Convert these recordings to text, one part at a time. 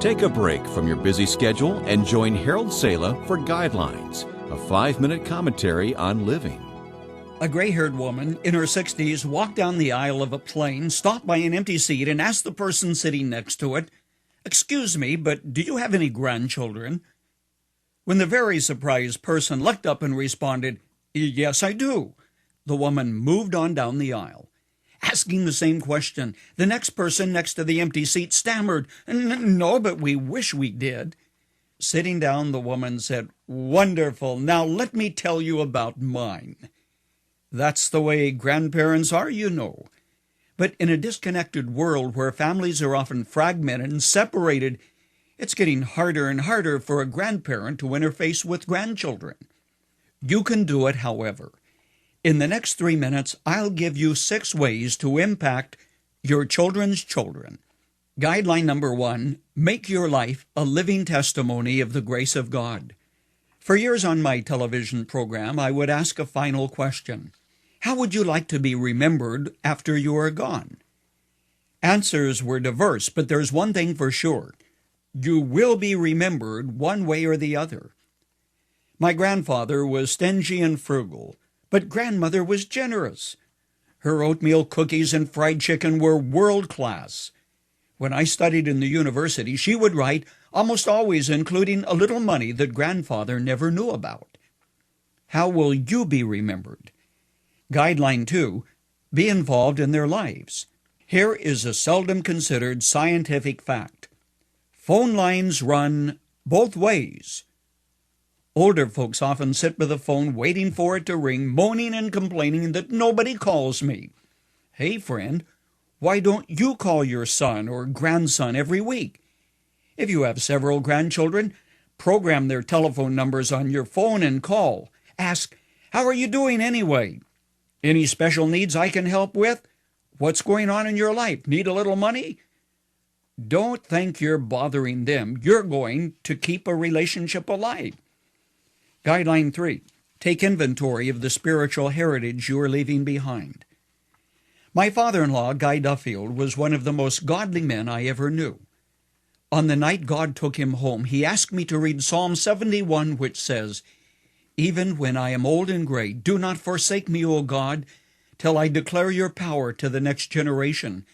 Take a break from your busy schedule and join Harold Sala for Guidelines, a 5-minute commentary on living. A gray-haired woman in her 60s walked down the aisle of a plane, stopped by an empty seat, and asked the person sitting next to it, "Excuse me, but do you have any grandchildren?" When the very surprised person looked up and responded, "Yes, I do," the woman moved on down the aisle. Asking the same question, the next person next to the empty seat stammered, "No, but we wish we did." Sitting down, the woman said, "Wonderful. Now let me tell you about mine." That's the way grandparents are, you know. But in a disconnected world where families are often fragmented and separated, it's getting harder and harder for a grandparent to interface with grandchildren. You can do it, however. In the next 3 minutes, I'll give you 6 ways to impact your children's children. Guideline number 1, make your life a living testimony of the grace of God. For years on my television program, I would ask a final question. How would you like to be remembered after you are gone? Answers were diverse, but there's one thing for sure. You will be remembered one way or the other. My grandfather was stingy and frugal, but grandmother was generous. Her oatmeal cookies and fried chicken were world-class. When I studied in the university, she would write, almost always including a little money that grandfather never knew about. How will you be remembered? Guideline 2, be involved in their lives. Here is a seldom considered scientific fact. Phone lines run both ways. Older folks often sit by the phone waiting for it to ring, moaning and complaining that nobody calls me. Hey, friend, why don't you call your son or grandson every week? If you have several grandchildren, program their telephone numbers on your phone and call. Ask, "How are you doing anyway? Any special needs I can help with? What's going on in your life? Need a little money?" Don't think you're bothering them. You're going to keep a relationship alive. Guideline 3, take inventory of the spiritual heritage you are leaving behind. My father-in-law, Guy Duffield, was one of the most godly men I ever knew. On the night God took him home, he asked me to read Psalm 71, which says, "Even when I am old and gray, do not forsake me, O God, till I declare your power to the next generation,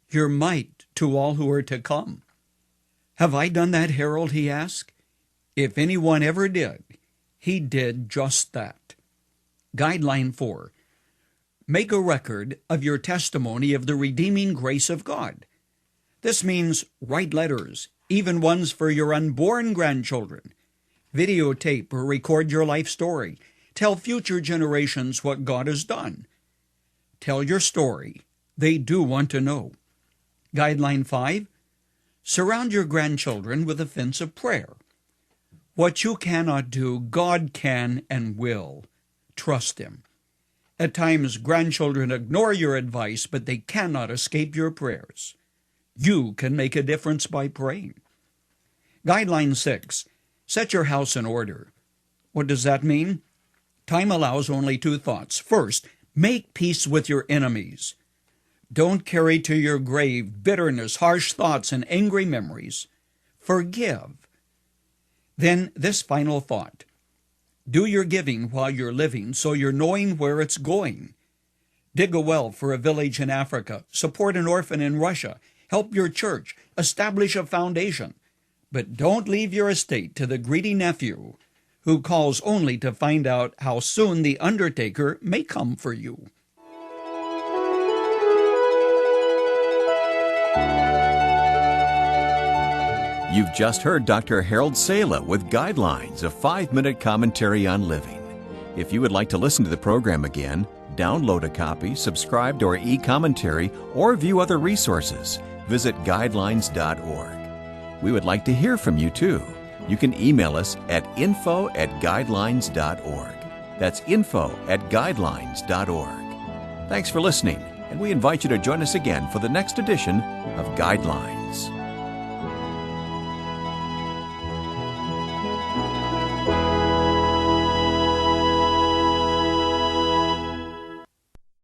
your might to all who are to come." Have I done that, Harold? He asked. If anyone ever did, he did just that. Guideline 4, make a record of your testimony of the redeeming grace of God. This means write letters, even ones for your unborn grandchildren. Videotape or record your life story. Tell future generations what God has done. Tell your story. They do want to know. Guideline 5, surround your grandchildren with a fence of prayer. What you cannot do, God can and will. Trust Him. At times, grandchildren ignore your advice, but they cannot escape your prayers. You can make a difference by praying. Guideline 6, set your house in order. What does that mean? Time allows only 2 thoughts. First, make peace with your enemies. Don't carry to your grave bitterness, harsh thoughts, and angry memories. Forgive. Then this final thought. Do your giving while you're living so you're knowing where it's going. Dig a well for a village in Africa. Support an orphan in Russia. Help your church. Establish a foundation. But don't leave your estate to the greedy nephew who calls only to find out how soon the undertaker may come for you. You've just heard Dr. Harold Sala with Guidelines, a 5-minute commentary on living. If you would like to listen to the program again, download a copy, subscribe to our e-commentary, or view other resources, visit guidelines.org. We would like to hear from you too. You can email us at info@guidelines.org. That's info@guidelines.org. Thanks for listening, and we invite you to join us again for the next edition of Guidelines.